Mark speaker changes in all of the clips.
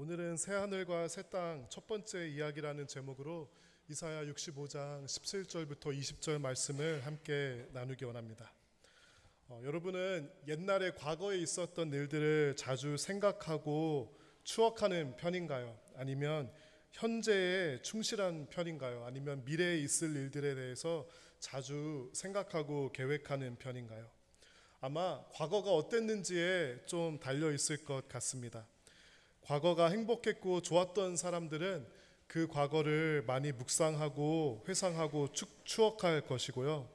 Speaker 1: 오늘은 새하늘과 새 땅 첫 번째 이야기라는 제목으로 이사야 65장 17절부터 20절 말씀을 함께 나누기 원합니다. 여러분은 옛날에 과거에 있었던 일들을 자주 생각하고 추억하는 편인가요? 아니면 현재에 충실한 편인가요? 아니면 미래에 있을 일들에 대해서 자주 생각하고 계획하는 편인가요? 아마 과거가 어땠는지에 좀 달려 있을 것 같습니다. 과거가 행복했고 좋았던 사람들은 그 과거를 많이 묵상하고 회상하고 추억할 것이고요.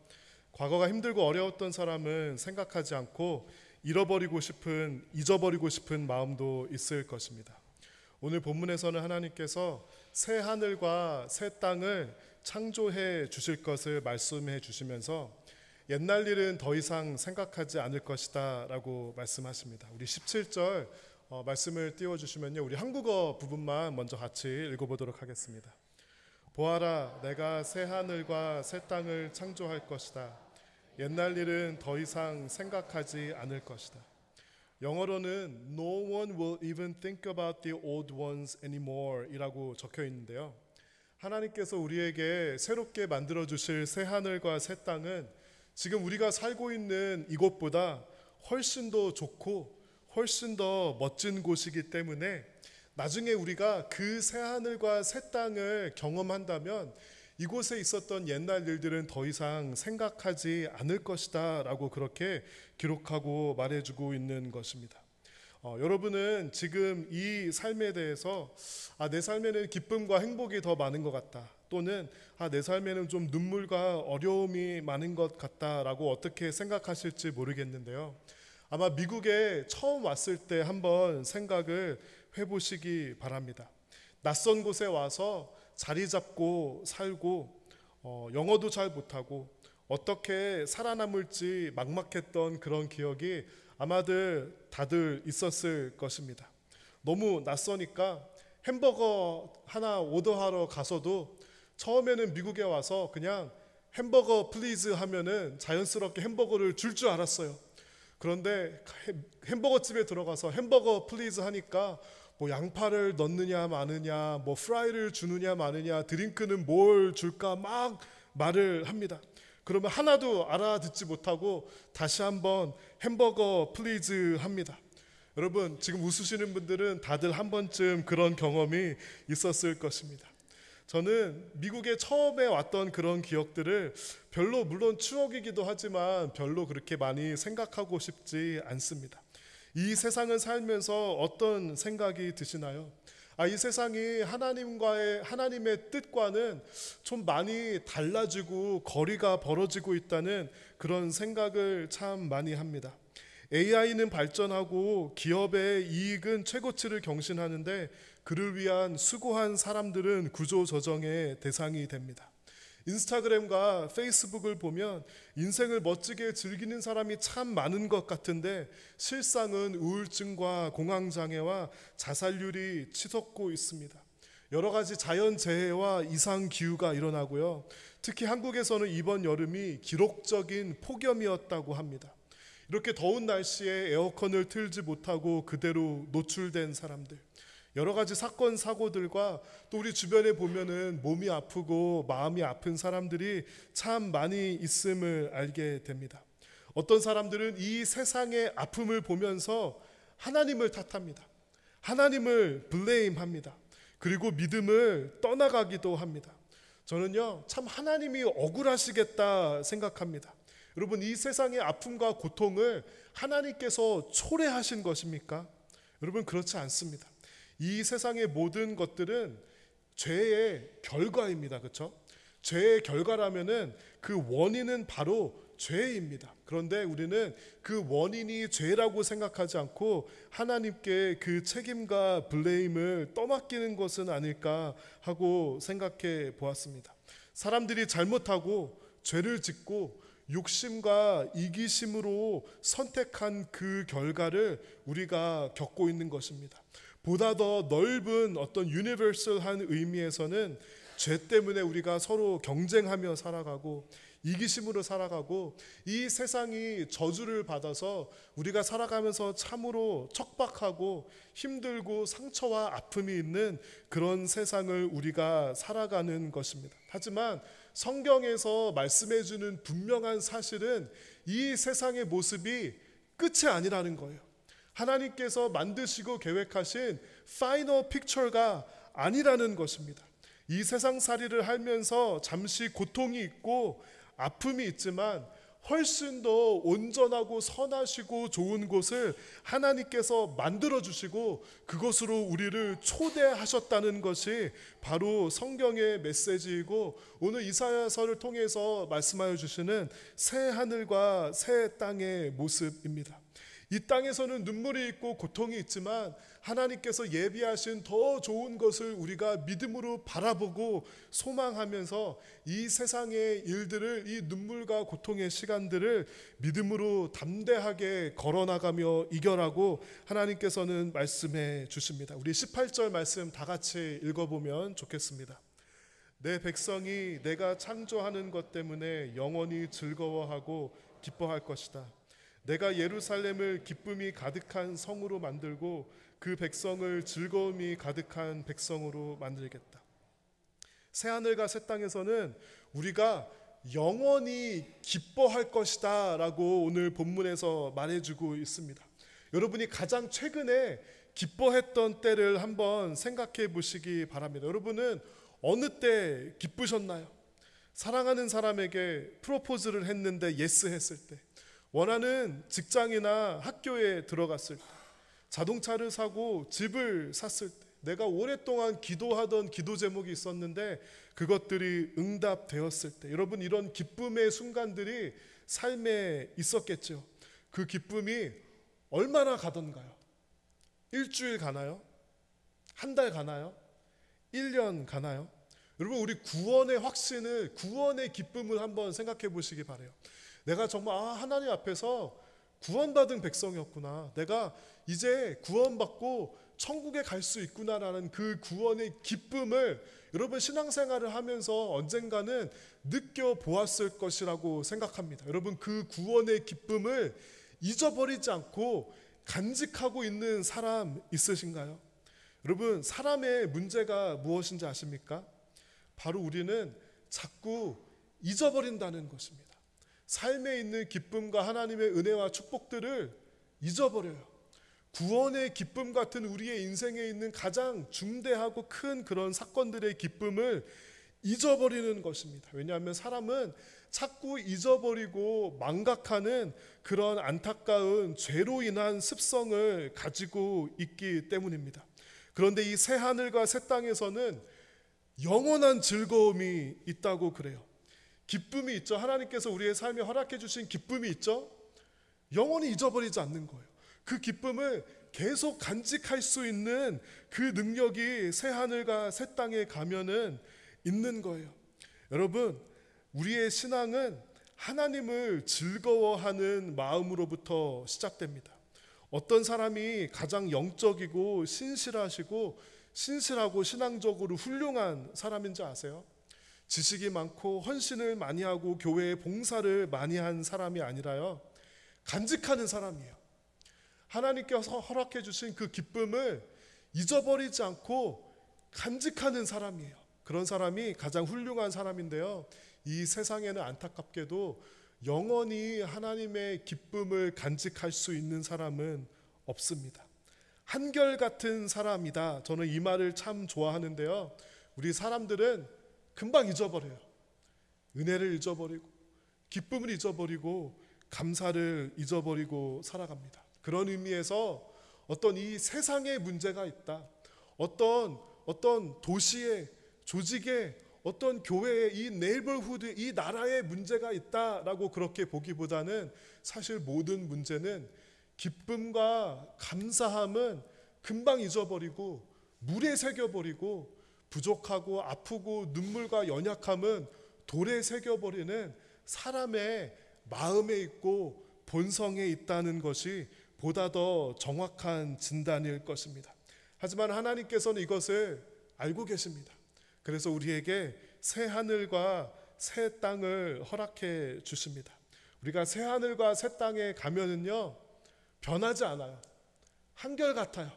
Speaker 1: 과거가 힘들고 어려웠던 사람은 생각하지 않고 잊어버리고 싶은 마음도 있을 것입니다. 오늘 본문에서는 하나님께서 새 하늘과 새 땅을 창조해 주실 것을 말씀해 주시면서 옛날 일은 더 이상 생각하지 않을 것이다 라고 말씀하십니다. 우리 17절 말씀을 띄워주시면요, 우리 한국어 부분만 먼저 같이 읽어보도록 하겠습니다. 보아라, 내가 새 하늘과 새 땅을 창조할 것이다. 옛날 일은 더 이상 생각하지 않을 것이다. 영어로는 No one will even think about the old ones anymore 이라고 적혀 있는데요, 하나님께서 우리에게 새롭게 만들어주실 새 하늘과 새 땅은 지금 우리가 살고 있는 이곳보다 훨씬 더 좋고 훨씬 더 멋진 곳이기 때문에 나중에 우리가 그 새 하늘과 새 땅을 경험한다면 이곳에 있었던 옛날 일들은 더 이상 생각하지 않을 것이다 라고 그렇게 기록하고 말해주고 있는 것입니다. 여러분은 지금 이 삶에 대해서 내 삶에는 기쁨과 행복이 더 많은 것 같다, 또는 내 삶에는 좀 눈물과 어려움이 많은 것 같다 라고 어떻게 생각하실지 모르겠는데요, 아마 미국에 처음 왔을 때 한번 생각을 해보시기 바랍니다. 낯선 곳에 와서 자리 잡고 살고 영어도 잘 못하고 어떻게 살아남을지 막막했던 그런 기억이 다들 있었을 것입니다. 너무 낯서니까 햄버거 하나 오더하러 가서도 처음에는 미국에 와서 그냥 햄버거 플리즈 하면은 자연스럽게 햄버거를 줄 줄 알았어요. 그런데 햄버거 집에 들어가서 햄버거 플리즈 하니까 뭐 양파를 넣느냐 마느냐, 뭐 프라이를 주느냐 마느냐, 드링크는 뭘 줄까 막 말을 합니다. 그러면 하나도 알아듣지 못하고 다시 한번 햄버거 플리즈 합니다. 여러분, 지금 웃으시는 분들은 다들 한 번쯤 그런 경험이 있었을 것입니다. 저는 미국에 처음에 왔던 그런 기억들을 별로, 물론 추억이기도 하지만 별로 그렇게 많이 생각하고 싶지 않습니다. 이 세상을 살면서 어떤 생각이 드시나요? 이 세상이 하나님의 뜻과는 좀 많이 달라지고 거리가 벌어지고 있다는 그런 생각을 참 많이 합니다. AI는 발전하고 기업의 이익은 최고치를 경신하는데 그를 위한 수고한 사람들은 구조조정의 대상이 됩니다. 인스타그램과 페이스북을 보면 인생을 멋지게 즐기는 사람이 참 많은 것 같은데 실상은 우울증과 공황장애와 자살률이 치솟고 있습니다. 여러 가지 자연재해와 이상기후가 일어나고요, 특히 한국에서는 이번 여름이 기록적인 폭염이었다고 합니다. 이렇게 더운 날씨에 에어컨을 틀지 못하고 그대로 노출된 사람들, 여러 가지 사건 사고들과 또 우리 주변에 보면은 몸이 아프고 마음이 아픈 사람들이 참 많이 있음을 알게 됩니다. 어떤 사람들은 이 세상의 아픔을 보면서 하나님을 탓합니다. 하나님을 블레임합니다. 그리고 믿음을 떠나가기도 합니다. 저는요, 참 하나님이 억울하시겠다 생각합니다. 여러분, 이 세상의 아픔과 고통을 하나님께서 초래하신 것입니까? 여러분, 그렇지 않습니다. 이 세상의 모든 것들은 죄의 결과입니다. 그렇죠? 죄의 결과라면은 그 원인은 바로 죄입니다. 그런데 우리는 그 원인이 죄라고 생각하지 않고 하나님께 그 책임과 블레임을 떠맡기는 것은 아닐까 하고 생각해 보았습니다. 사람들이 잘못하고 죄를 짓고 욕심과 이기심으로 선택한 그 결과를 우리가 겪고 있는 것입니다. 보다 더 넓은 어떤 유니버설한 의미에서는 죄 때문에 우리가 서로 경쟁하며 살아가고 이기심으로 살아가고 이 세상이 저주를 받아서 우리가 살아가면서 참으로 척박하고 힘들고 상처와 아픔이 있는 그런 세상을 우리가 살아가는 것입니다. 하지만 성경에서 말씀해 주는 분명한 사실은 이 세상의 모습이 끝이 아니라는 거예요. 하나님께서 만드시고 계획하신 파이널 픽처가 아니라는 것입니다. 이 세상살이를 하면서 잠시 고통이 있고 아픔이 있지만 훨씬 더 온전하고 선하시고 좋은 곳을 하나님께서 만들어 주시고 그것으로 우리를 초대하셨다는 것이 바로 성경의 메시지이고 오늘 이사야서를 통해서 말씀하여 주시는 새 하늘과 새 땅의 모습입니다. 이 땅에서는 눈물이 있고 고통이 있지만 하나님께서 예비하신 더 좋은 것을 우리가 믿음으로 바라보고 소망하면서 이 세상의 일들을, 이 눈물과 고통의 시간들을 믿음으로 담대하게 걸어나가며 이겨라고 하나님께서는 말씀해 주십니다. 우리 18절 말씀 다 같이 읽어보면 좋겠습니다. 내 백성이 내가 창조하는 것 때문에 영원히 즐거워하고 기뻐할 것이다. 내가 예루살렘을 기쁨이 가득한 성으로 만들고 그 백성을 즐거움이 가득한 백성으로 만들겠다. 새하늘과 새 땅에서는 우리가 영원히 기뻐할 것이다 라고 오늘 본문에서 말해주고 있습니다. 여러분이 가장 최근에 기뻐했던 때를 한번 생각해 보시기 바랍니다. 여러분은 어느 때 기쁘셨나요? 사랑하는 사람에게 프로포즈를 했는데 예스 했을 때, 원하는 직장이나 학교에 들어갔을 때, 자동차를 사고 집을 샀을 때, 내가 오랫동안 기도하던 기도 제목이 있었는데 그것들이 응답되었을 때, 여러분 이런 기쁨의 순간들이 삶에 있었겠죠. 그 기쁨이 얼마나 가던가요? 일주일 가나요? 한 달 가나요? 1년 가나요? 여러분 우리 구원의 확신을, 구원의 기쁨을 한번 생각해 보시기 바라요. 내가 정말 하나님 앞에서 구원받은 백성이었구나, 내가 이제 구원받고 천국에 갈 수 있구나라는 그 구원의 기쁨을 여러분 신앙생활을 하면서 언젠가는 느껴보았을 것이라고 생각합니다. 여러분 그 구원의 기쁨을 잊어버리지 않고 간직하고 있는 사람 있으신가요? 여러분 사람의 문제가 무엇인지 아십니까? 바로 우리는 자꾸 잊어버린다는 것입니다. 삶에 있는 기쁨과 하나님의 은혜와 축복들을 잊어버려요. 구원의 기쁨 같은 우리의 인생에 있는 가장 중대하고 큰 그런 사건들의 기쁨을 잊어버리는 것입니다. 왜냐하면 사람은 자꾸 잊어버리고 망각하는 그런 안타까운 죄로 인한 습성을 가지고 있기 때문입니다. 그런데 이 새 하늘과 새 땅에서는 영원한 즐거움이 있다고 그래요. 기쁨이 있죠. 하나님께서 우리의 삶에 허락해 주신 기쁨이 있죠. 영원히 잊어버리지 않는 거예요. 그 기쁨을 계속 간직할 수 있는 그 능력이 새 하늘과 새 땅에 가면은 있는 거예요. 여러분 우리의 신앙은 하나님을 즐거워하는 마음으로부터 시작됩니다. 어떤 사람이 가장 영적이고 신실하고 신앙적으로 훌륭한 사람인지 아세요? 지식이 많고 헌신을 많이 하고 교회에 봉사를 많이 한 사람이 아니라요, 간직하는 사람이에요. 하나님께서 허락해 주신 그 기쁨을 잊어버리지 않고 간직하는 사람이에요. 그런 사람이 가장 훌륭한 사람인데요, 이 세상에는 안타깝게도 영원히 하나님의 기쁨을 간직할 수 있는 사람은 없습니다. 한결같은 사람이다, 저는 이 말을 참 좋아하는데요, 우리 사람들은 금방 잊어버려요. 은혜를 잊어버리고 기쁨을 잊어버리고 감사를 잊어버리고 살아갑니다. 그런 의미에서 어떤 이 세상에 문제가 있다, 어떤 도시에, 조직에, 어떤 교회에, 이 네이버후드에, 이 나라에 문제가 있다라고 그렇게 보기보다는 사실 모든 문제는 기쁨과 감사함은 금방 잊어버리고 물에 새겨버리고 부족하고 아프고 눈물과 연약함은 돌에 새겨버리는 사람의 마음에 있고 본성에 있다는 것이 보다 더 정확한 진단일 것입니다. 하지만 하나님께서는 이것을 알고 계십니다. 그래서 우리에게 새 하늘과 새 땅을 허락해 주십니다. 우리가 새 하늘과 새 땅에 가면은요, 변하지 않아요. 한결같아요.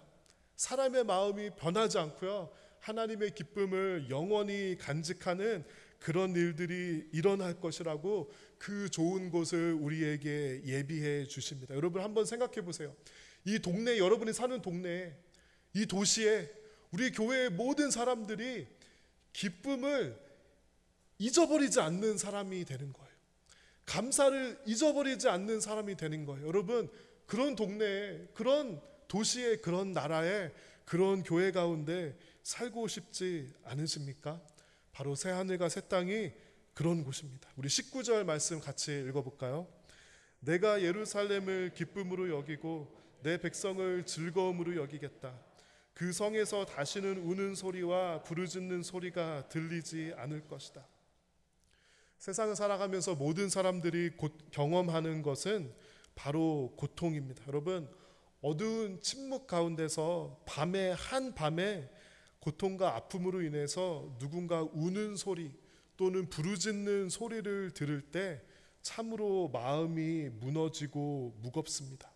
Speaker 1: 사람의 마음이 변하지 않고요, 하나님의 기쁨을 영원히 간직하는 그런 일들이 일어날 것이라고 그 좋은 곳을 우리에게 예비해 주십니다. 여러분 한번 생각해 보세요. 이 동네, 여러분이 사는 동네에, 이 도시에 우리 교회의 모든 사람들이 기쁨을 잊어버리지 않는 사람이 되는 거예요. 감사를 잊어버리지 않는 사람이 되는 거예요. 여러분, 그런 동네에, 그런 도시에, 그런 나라에, 그런 교회 가운데 살고 싶지 않으십니까? 바로 새 하늘과 새 땅이 그런 곳입니다. 우리 19절 말씀 같이 읽어볼까요? 내가 예루살렘을 기쁨으로 여기고 내 백성을 즐거움으로 여기겠다. 그 성에서 다시는 우는 소리와 부르짖는 소리가 들리지 않을 것이다. 세상을 살아가면서 모든 사람들이 경험하는 것은 바로 고통입니다. 여러분, 어두운 침묵 가운데서 밤에, 한밤에 고통과 아픔으로 인해서 누군가 우는 소리 또는 부르짖는 소리를 들을 때 참으로 마음이 무너지고 무겁습니다.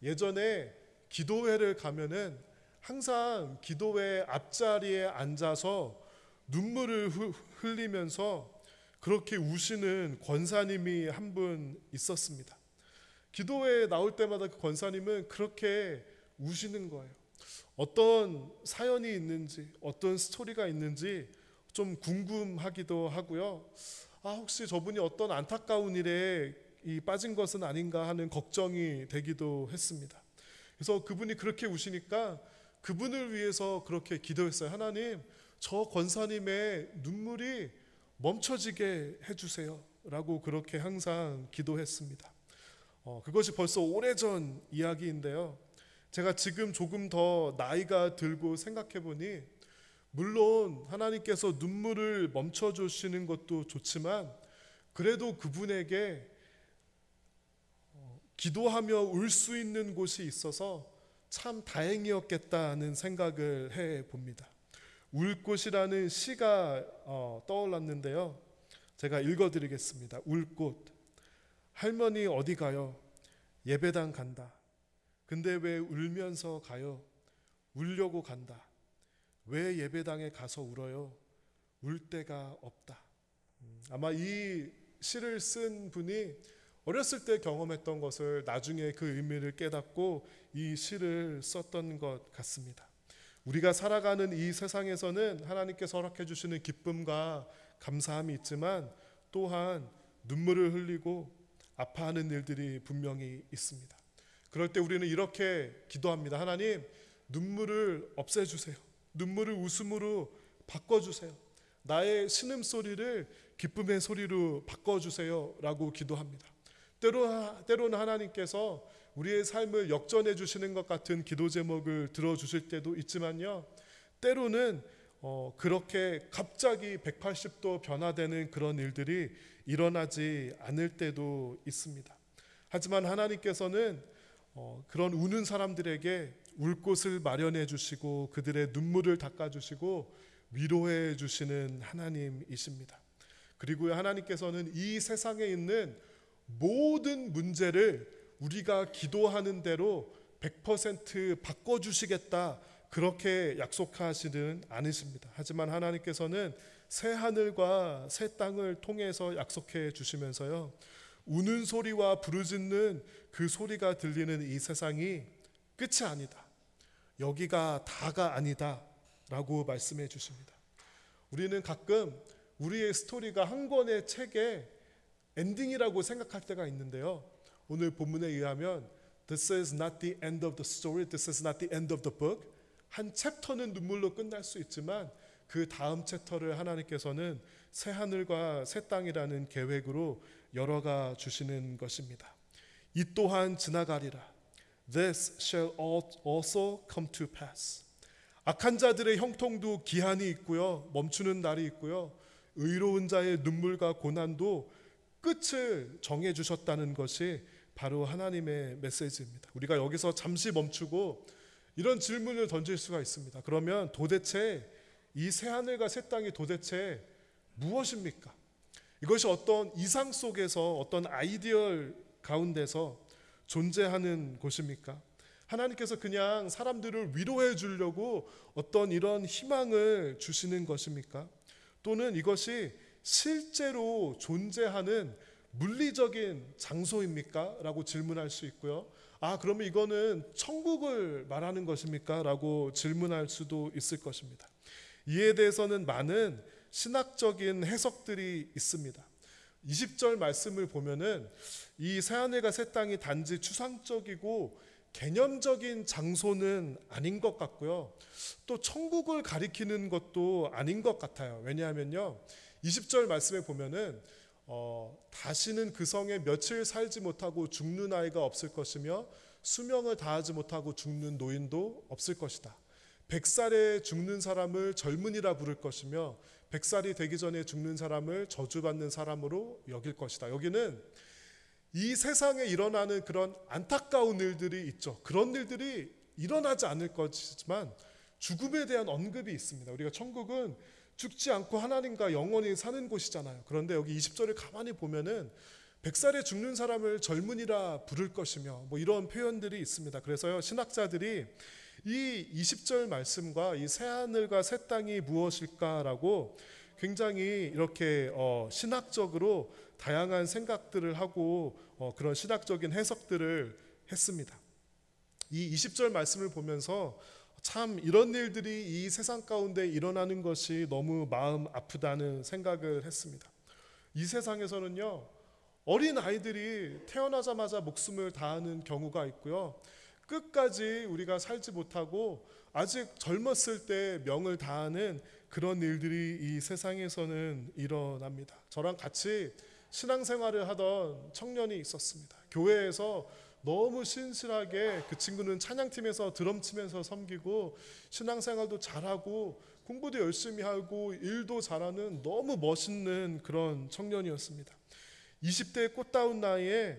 Speaker 1: 예전에 기도회를 가면은 항상 기도회 앞자리에 앉아서 눈물을 흘리면서 그렇게 우시는 권사님이 한 분 있었습니다. 기도회에 나올 때마다 그 권사님은 그렇게 우시는 거예요. 어떤 사연이 있는지, 어떤 스토리가 있는지 좀 궁금하기도 하고요. 혹시 저분이 어떤 안타까운 일에 빠진 것은 아닌가 하는 걱정이 되기도 했습니다. 그래서 그분이 그렇게 우시니까 그분을 위해서 그렇게 기도했어요. 하나님, 저 권사님의 눈물이 멈춰지게 해주세요 라고 그렇게 항상 기도했습니다. 그것이 벌써 오래전 이야기인데요, 제가 지금 조금 더 나이가 들고 생각해 보니 물론 하나님께서 눈물을 멈춰주시는 것도 좋지만 그래도 그분에게 기도하며 울 수 있는 곳이 있어서 참 다행이었겠다는 생각을 해봅니다. 울꽃이라는 시가 떠올랐는데요, 제가 읽어드리겠습니다. 울꽃. 할머니 어디 가요? 예배당 간다. 근데 왜 울면서 가요? 울려고 간다. 왜 예배당에 가서 울어요? 울 데가 없다. 아마 이 시를 쓴 분이 어렸을 때 경험했던 것을 나중에 그 의미를 깨닫고 이 시를 썼던 것 같습니다. 우리가 살아가는 이 세상에서는 하나님께서 허락해 주시는 기쁨과 감사함이 있지만 또한 눈물을 흘리고 아파하는 일들이 분명히 있습니다. 그럴 때 우리는 이렇게 기도합니다. 하나님, 눈물을 없애주세요. 눈물을 웃음으로 바꿔주세요. 나의 신음소리를 기쁨의 소리로 바꿔주세요 라고 기도합니다. 때로는 하나님께서 우리의 삶을 역전해 주시는 것 같은 기도 제목을 들어주실 때도 있지만요, 때로는 그렇게 갑자기 180도 변화되는 그런 일들이 일어나지 않을 때도 있습니다. 하지만 하나님께서는 그런 우는 사람들에게 울 곳을 마련해 주시고 그들의 눈물을 닦아 주시고 위로해 주시는 하나님이십니다. 그리고 하나님께서는 이 세상에 있는 모든 문제를 우리가 기도하는 대로 100% 바꿔주시겠다, 그렇게 약속하시는 않으십니다. 하지만 하나님께서는 새 하늘과 새 땅을 통해서 약속해 주시면서요, 우는 소리와 부르짖는 그 소리가 들리는 이 세상이 끝이 아니다, 여기가 다가 아니다 라고 말씀해 주십니다. 우리는 가끔 우리의 스토리가 한 권의 책의 엔딩이라고 생각할 때가 있는데요, 오늘 본문에 의하면 This is not the end of the story, this is not the end of the book. 한 챕터는 눈물로 끝날 수 있지만 그 다음 챕터를 하나님께서는 새 하늘과 새 땅이라는 계획으로 열어가 주시는 것입니다. 이 또한 지나가리라. This shall also come to pass. 악한 자들의 형통도 기한이 있고요, 멈추는 날이 있고요, 의로운 자의 눈물과 고난도 끝을 정해 주셨다는 것이 바로 하나님의 메시지입니다. 우리가 여기서 잠시 멈추고 이런 질문을 던질 수가 있습니다. 그러면 도대체 이 새 하늘과 새 땅이 도대체 무엇입니까? 이것이 어떤 이상 속에서, 어떤 아이디얼 가운데서 존재하는 곳입니까? 하나님께서 그냥 사람들을 위로해 주려고 어떤 이런 희망을 주시는 것입니까? 또는 이것이 실제로 존재하는 물리적인 장소입니까? 라고 질문할 수 있고요. 그러면 이거는 천국을 말하는 것입니까? 라고 질문할 수도 있을 것입니다. 이에 대해서는 많은 신학적인 해석들이 있습니다. 20절 말씀을 보면은 이 새하늘과 새 땅이 단지 추상적이고 개념적인 장소는 아닌 것 같고요. 또 천국을 가리키는 것도 아닌 것 같아요. 왜냐하면요, 20절 말씀에 보면은 다시는 그 성에 며칠 살지 못하고 죽는 아이가 없을 것이며 수명을 다하지 못하고 죽는 노인도 없을 것이다. 100살에 죽는 사람을 젊은이라 부를 것이며 100살이 되기 전에 죽는 사람을 저주받는 사람으로 여길 것이다. 여기는 이 세상에 일어나는 그런 안타까운 일들이 있죠. 그런 일들이 일어나지 않을 것이지만 죽음에 대한 언급이 있습니다. 우리가 천국은 죽지 않고 하나님과 영원히 사는 곳이잖아요. 그런데 여기 20절을 가만히 보면은 100살에 죽는 사람을 젊은이라 부를 것이며 이런 표현들이 있습니다. 그래서요, 신학자들이 이 20절 말씀과 이 새하늘과 새 땅이 무엇일까라고 굉장히 이렇게 신학적으로 다양한 생각들을 하고 그런 신학적인 해석들을 했습니다. 이 20절 말씀을 보면서 참 이런 일들이 이 세상 가운데 일어나는 것이 너무 마음 아프다는 생각을 했습니다. 이 세상에서는요, 어린 아이들이 태어나자마자 목숨을 다하는 경우가 있고요, 끝까지 우리가 살지 못하고 아직 젊었을 때 명을 다하는 그런 일들이 이 세상에서는 일어납니다. 저랑 같이 신앙생활을 하던 청년이 있었습니다. 교회에서 너무 신실하게, 그 친구는 찬양팀에서 드럼 치면서 섬기고 신앙생활도 잘하고 공부도 열심히 하고 일도 잘하는 너무 멋있는 그런 청년이었습니다. 20대의 꽃다운 나이에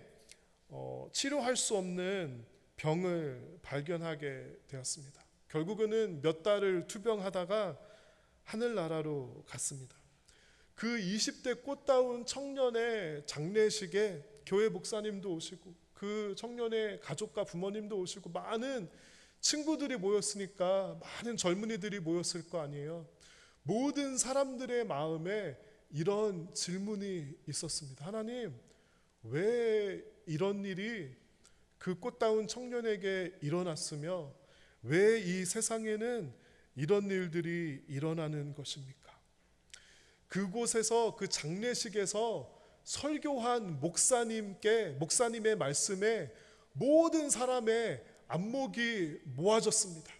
Speaker 1: 치료할 수 없는 병을 발견하게 되었습니다. 결국에는 몇 달을 투병하다가 하늘나라로 갔습니다. 그 20대 꽃다운 청년의 장례식에 교회 목사님도 오시고 그 청년의 가족과 부모님도 오시고 많은 친구들이 모였으니까 많은 젊은이들이 모였을 거 아니에요. 모든 사람들의 마음에 이런 질문이 있었습니다. 하나님, 왜 이런 일이 그 꽃다운 청년에게 일어났으며 왜 이 세상에는 이런 일들이 일어나는 것입니까? 그곳에서, 그 장례식에서 설교한 목사님의 말씀에 모든 사람의 안목이 모아졌습니다.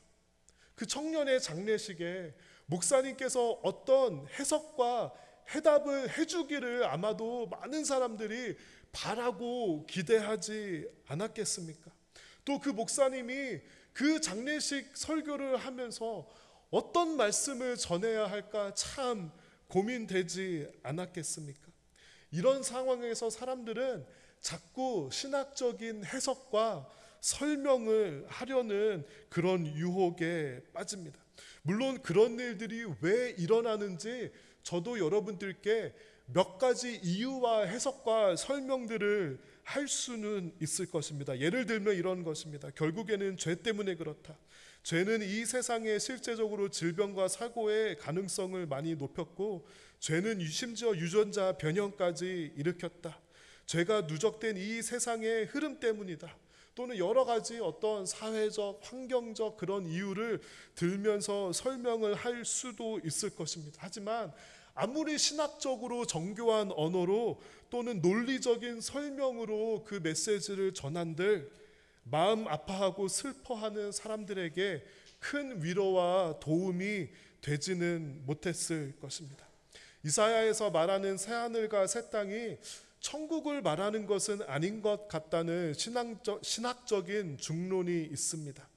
Speaker 1: 그 청년의 장례식에 목사님께서 어떤 해석과 해답을 해주기를 아마도 많은 사람들이 바라고 기대하지 않았겠습니까? 또 그 목사님이 그 장례식 설교를 하면서 어떤 말씀을 전해야 할까 참 고민되지 않았겠습니까? 이런 상황에서 사람들은 자꾸 신학적인 해석과 설명을 하려는 그런 유혹에 빠집니다. 물론 그런 일들이 왜 일어나는지 저도 여러분들께 몇 가지 이유와 해석과 설명들을 할 수는 있을 것입니다. 예를 들면 이런 것입니다. 결국에는 죄 때문에 그렇다. 죄는 이 세상에 실제적으로 질병과 사고의 가능성을 많이 높였고, 죄는 심지어 유전자 변형까지 일으켰다. 죄가 누적된 이 세상의 흐름 때문이다. 또는 여러 가지 어떤 사회적, 환경적 그런 이유를 들면서 설명을 할 수도 있을 것입니다. 하지만 아무리 신학적으로 정교한 언어로 또는 논리적인 설명으로 그 메시지를 전한들 마음 아파하고 슬퍼하는 사람들에게 큰 위로와 도움이 되지는 못했을 것입니다. 이사야에서 말하는 새하늘과 새 땅이 천국을 말하는 것은 아닌 것 같다는 신학적인 중론이 있습니다.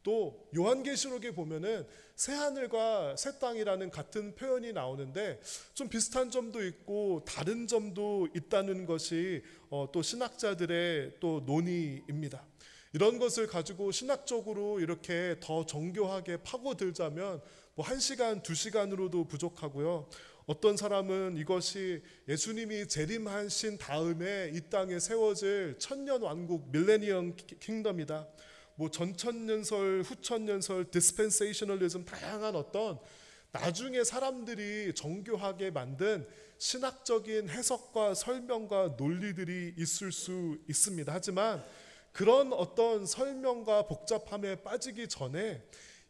Speaker 1: 또 요한계시록에 보면은 새하늘과 새 땅이라는 같은 표현이 나오는데 좀 비슷한 점도 있고 다른 점도 있다는 것이 또 신학자들의 또 논의입니다. 이런 것을 가지고 신학적으로 이렇게 더 정교하게 파고들자면 1시간, 2시간으로도 부족하고요. 어떤 사람은 이것이 예수님이 재림하신 다음에 이 땅에 세워질 천년 왕국 밀레니엄 킹덤이다. 뭐 전천년설, 후천년설, 디스펜세이셔널리즘 다양한 어떤 나중에 사람들이 정교하게 만든 신학적인 해석과 설명과 논리들이 있을 수 있습니다. 하지만 그런 어떤 설명과 복잡함에 빠지기 전에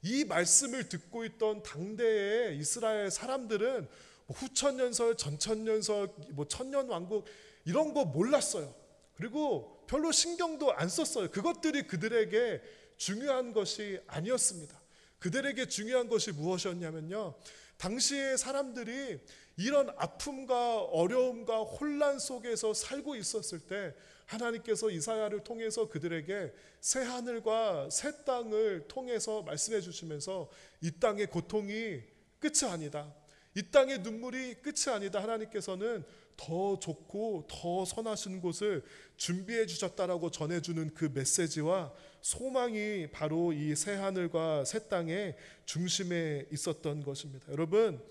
Speaker 1: 이 말씀을 듣고 있던 당대의 이스라엘 사람들은 후천년설, 전천년설, 천년왕국 이런 거 몰랐어요. 그리고 별로 신경도 안 썼어요. 그것들이 그들에게 중요한 것이 아니었습니다. 그들에게 중요한 것이 무엇이었냐면요, 당시의 사람들이 이런 아픔과 어려움과 혼란 속에서 살고 있었을 때 하나님께서 이사야를 통해서 그들에게 새 하늘과 새 땅을 통해서 말씀해 주시면서 이 땅의 고통이 끝이 아니다, 이 땅의 눈물이 끝이 아니다, 하나님께서는 더 좋고 더 선하신 곳을 준비해 주셨다라고 전해주는 그 메시지와 소망이 바로 이 새 하늘과 새 땅의 중심에 있었던 것입니다. 여러분,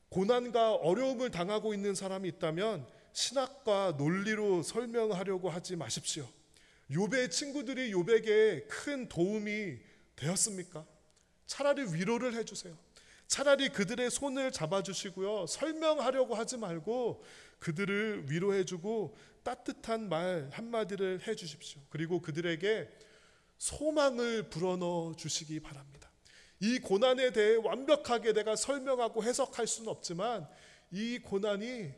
Speaker 1: 고난과 어려움을 당하고 있는 사람이 있다면 신학과 논리로 설명하려고 하지 마십시오. 욥의 친구들이 욥에게 큰 도움이 되었습니까? 차라리 위로를 해주세요. 차라리 그들의 손을 잡아주시고요, 설명하려고 하지 말고 그들을 위로해주고 따뜻한 말 한마디를 해주십시오. 그리고 그들에게 소망을 불어넣어 주시기 바랍니다. 이 고난에 대해 완벽하게 내가 설명하고 해석할 수는 없지만 이 고난이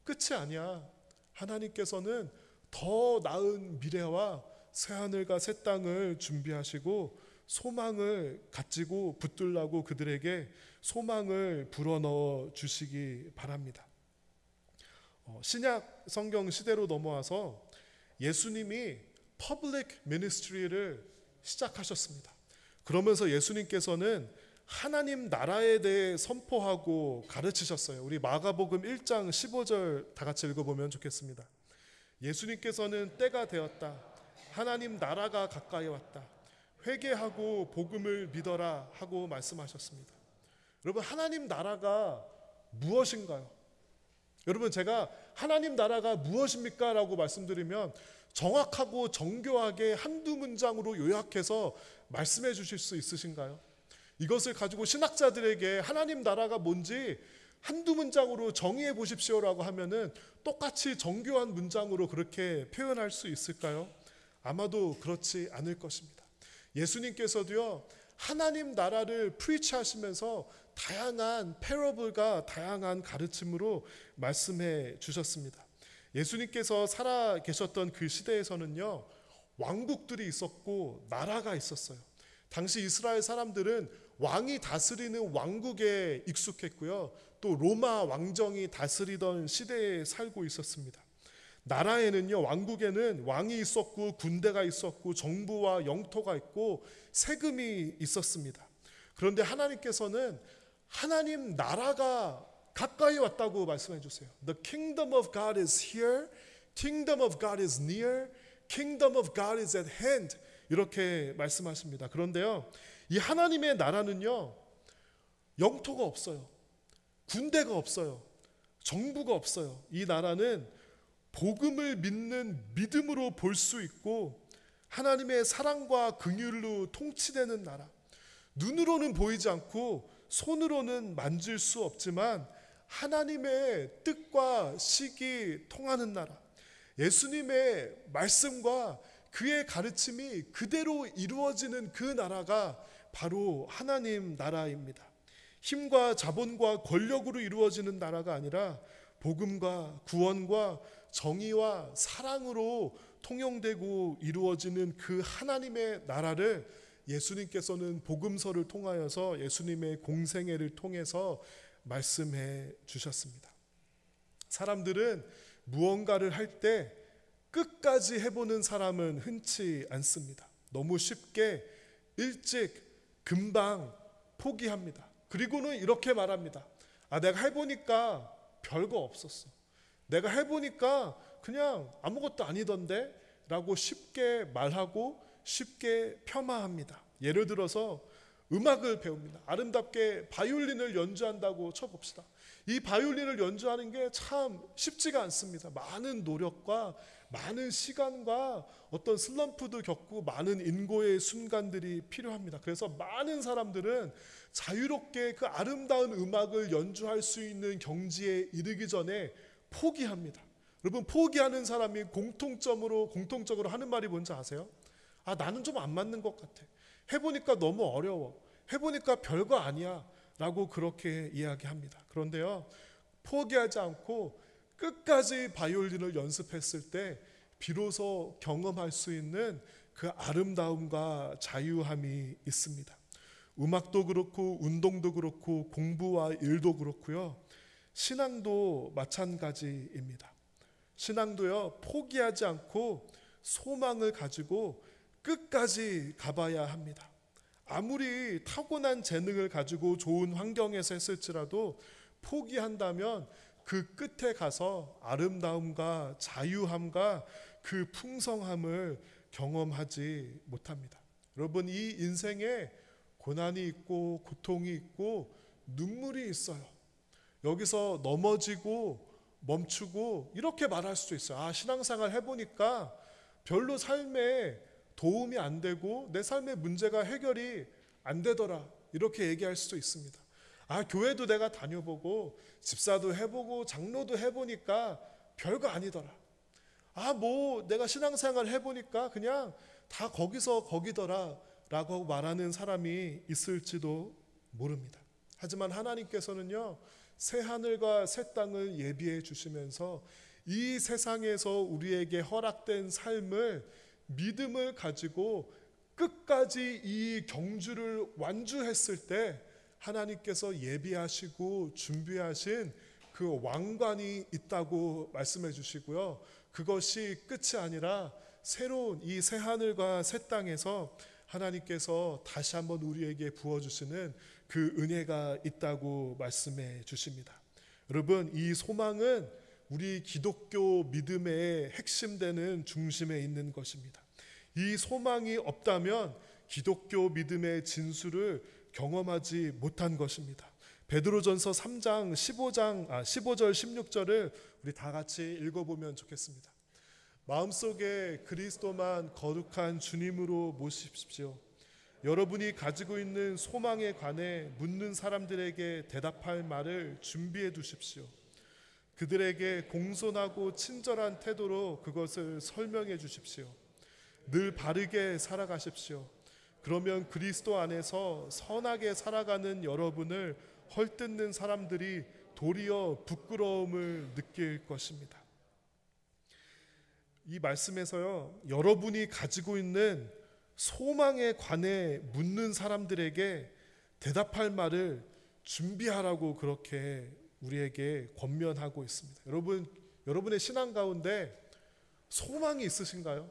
Speaker 1: 끝이 아니야. 하나님께서는 더 나은 미래와 새하늘과 새 땅을 준비하시고 소망을 가지고 붙들라고 그들에게 소망을 불어넣어 주시기 바랍니다. 신약 성경 시대로 넘어와서 예수님이 퍼블릭 미니스트리를 시작하셨습니다. 그러면서 예수님께서는 하나님 나라에 대해 선포하고 가르치셨어요. 우리 마가복음 1장 15절 다 같이 읽어보면 좋겠습니다. 예수님께서는 때가 되었다, 하나님 나라가 가까이 왔다, 회개하고 복음을 믿어라 하고 말씀하셨습니다. 여러분, 하나님 나라가 무엇인가요? 여러분, 제가 하나님 나라가 무엇입니까? 라고 말씀드리면 정확하고 정교하게 한두 문장으로 요약해서 말씀해 주실 수 있으신가요? 이것을 가지고 신학자들에게 하나님 나라가 뭔지 한두 문장으로 정의해 보십시오라고 하면은 똑같이 정교한 문장으로 그렇게 표현할 수 있을까요? 아마도 그렇지 않을 것입니다. 예수님께서도요, 하나님 나라를 프리치하시면서 다양한 패러블과 다양한 가르침으로 말씀해 주셨습니다. 예수님께서 살아 계셨던 그 시대에서는요, 왕국들이 있었고 나라가 있었어요. 당시 이스라엘 사람들은 왕이 다스리는 왕국에 익숙했고요, 또 로마 왕정이 다스리던 시대에 살고 있었습니다. 나라에는요, 왕국에는 왕이 있었고 군대가 있었고 정부와 영토가 있고 세금이 있었습니다. 그런데 하나님께서는 하나님 나라가 가까이 왔다고 말씀해 주세요. The kingdom of God is here, kingdom of God is near, kingdom of God is at hand, 이렇게 말씀하십니다. 그런데요, 이 하나님의 나라는요, 영토가 없어요, 군대가 없어요, 정부가 없어요. 이 나라는 복음을 믿는 믿음으로 볼 수 있고 하나님의 사랑과 긍휼로 통치되는 나라, 눈으로는 보이지 않고 손으로는 만질 수 없지만 하나님의 뜻과 식이 통하는 나라, 예수님의 말씀과 그의 가르침이 그대로 이루어지는 그 나라가 바로 하나님 나라입니다. 힘과 자본과 권력으로 이루어지는 나라가 아니라 복음과 구원과 정의와 사랑으로 통용되고 이루어지는 그 하나님의 나라를 예수님께서는 복음서를 통하여서 예수님의 공생애를 통해서 말씀해 주셨습니다. 사람들은 무언가를 할 때 끝까지 해보는 사람은 흔치 않습니다. 너무 쉽게 일찍 금방 포기합니다. 그리고는 이렇게 말합니다. 내가 해보니까 별거 없었어, 내가 해보니까 그냥 아무것도 아니던데 라고 쉽게 말하고 쉽게 폄하합니다. 예를 들어서 음악을 배웁니다. 아름답게 바이올린을 연주한다고 쳐봅시다. 이 바이올린을 연주하는 게 참 쉽지가 않습니다. 많은 노력과 많은 시간과 어떤 슬럼프도 겪고 많은 인고의 순간들이 필요합니다. 그래서 많은 사람들은 자유롭게 그 아름다운 음악을 연주할 수 있는 경지에 이르기 전에 포기합니다. 여러분, 포기하는 사람이 공통적으로 하는 말이 뭔지 아세요? 아, 나는 좀 안 맞는 것 같아. 해보니까 너무 어려워. 해보니까 별거 아니야. 라고 그렇게 이야기합니다. 그런데요, 포기하지 않고 끝까지 바이올린을 연습했을 때 비로소 경험할 수 있는 그 아름다움과 자유함이 있습니다. 음악도 그렇고 운동도 그렇고 공부와 일도 그렇고요. 신앙도 마찬가지입니다. 신앙도요, 포기하지 않고 소망을 가지고 끝까지 가봐야 합니다. 아무리 타고난 재능을 가지고 좋은 환경에서 했을지라도 포기한다면 그 끝에 가서 아름다움과 자유함과 그 풍성함을 경험하지 못합니다. 여러분, 이 인생에 고난이 있고 고통이 있고 눈물이 있어요. 여기서 넘어지고 멈추고 이렇게 말할 수도 있어요. 아, 신앙생활 해보니까 별로 삶에 도움이 안 되고 내 삶의 문제가 해결이 안 되더라, 이렇게 얘기할 수도 있습니다. 아, 교회도 내가 다녀보고 집사도 해보고 장로도 해보니까 별거 아니더라. 아, 뭐 내가 신앙생활 해보니까 그냥 다 거기서 거기더라 라고 말하는 사람이 있을지도 모릅니다. 하지만 하나님께서는요, 새 하늘과 새 땅을 예비해 주시면서 이 세상에서 우리에게 허락된 삶을 믿음을 가지고 끝까지 이 경주를 완주했을 때 하나님께서 예비하시고 준비하신 그 왕관이 있다고 말씀해 주시고요. 그것이 끝이 아니라 새로운 이 새 하늘과 새 땅에서 하나님께서 다시 한번 우리에게 부어주시는 그 은혜가 있다고 말씀해 주십니다. 여러분, 이 소망은 우리 기독교 믿음의 핵심되는 중심에 있는 것입니다. 이 소망이 없다면 기독교 믿음의 진수를 경험하지 못한 것입니다. 베드로전서 3장 15절 16절을 우리 다 같이 읽어보면 좋겠습니다. 마음속에 그리스도만 거룩한 주님으로 모십시오. 여러분이 가지고 있는 소망에 관해 묻는 사람들에게 대답할 말을 준비해 두십시오. 그들에게 공손하고 친절한 태도로 그것을 설명해 주십시오. 늘 바르게 살아가십시오. 그러면 그리스도 안에서 선하게 살아가는 여러분을 헐뜯는 사람들이 도리어 부끄러움을 느낄 것입니다. 이 말씀에서요, 여러분이 가지고 있는 소망에 관해 묻는 사람들에게 대답할 말을 준비하라고 그렇게 우리에게 권면하고 있습니다. 여러분의 신앙 가운데 소망이 있으신가요?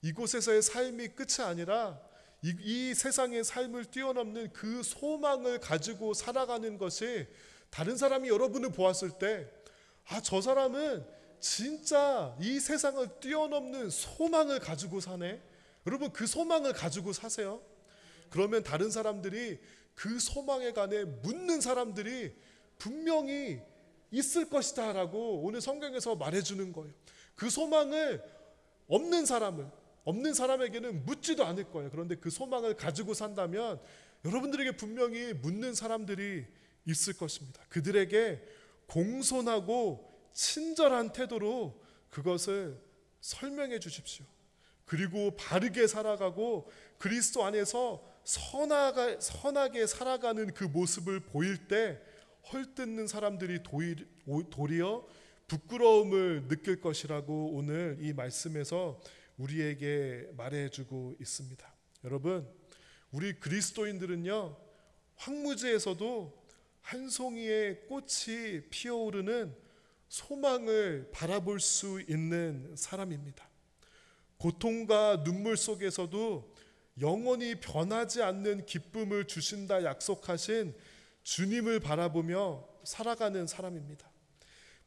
Speaker 1: 이곳에서의 삶이 끝이 아니라 이 세상의 삶을 뛰어넘는 그 소망을 가지고 살아가는 것이 다른 사람이 여러분을 보았을 때, 아, 저 사람은 진짜 이 세상을 뛰어넘는 소망을 가지고 사네. 여러분, 그 소망을 가지고 사세요. 그러면 다른 사람들이 그 소망에 관해 묻는 사람들이 분명히 있을 것이다 라고 오늘 성경에서 말해주는 거예요. 그 소망을 없는 사람에게는 묻지도 않을 거예요. 그런데 그 소망을 가지고 산다면 여러분들에게 분명히 묻는 사람들이 있을 것입니다. 그들에게 공손하고 친절한 태도로 그것을 설명해 주십시오. 그리고 바르게 살아가고 그리스도 안에서 선하게 살아가는 그 모습을 보일 때 헐뜯는 사람들이 도리어 부끄러움을 느낄 것이라고 오늘 이 말씀에서 우리에게 말해주고 있습니다. 여러분, 우리 그리스도인들은요, 황무지에서도 한 송이의 꽃이 피어오르는 소망을 바라볼 수 있는 사람입니다. 고통과 눈물 속에서도 영원히 변하지 않는 기쁨을 주신다 약속하신 주님을 바라보며 살아가는 사람입니다.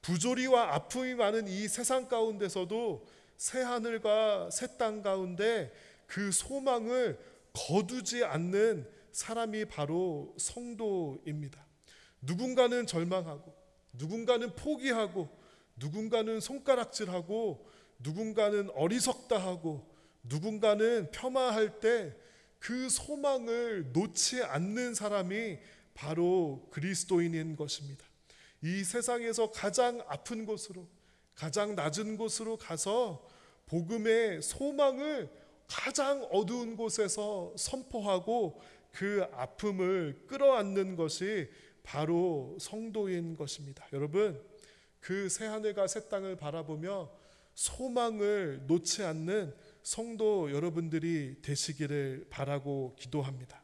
Speaker 1: 부조리와 아픔이 많은 이 세상 가운데서도 새 하늘과 새 땅 가운데 그 소망을 거두지 않는 사람이 바로 성도입니다. 누군가는 절망하고, 누군가는 포기하고, 누군가는 손가락질하고, 누군가는 어리석다 하고, 누군가는 폄하할 때 그 소망을 놓지 않는 사람이 바로 그리스도인인 것입니다. 이 세상에서 가장 아픈 곳으로, 가장 낮은 곳으로 가서 복음의 소망을 가장 어두운 곳에서 선포하고 그 아픔을 끌어안는 것이 바로 성도인 것입니다. 여러분, 그 새하늘과 새 땅을 바라보며 소망을 놓지 않는 성도 여러분들이 되시기를 바라고 기도합니다.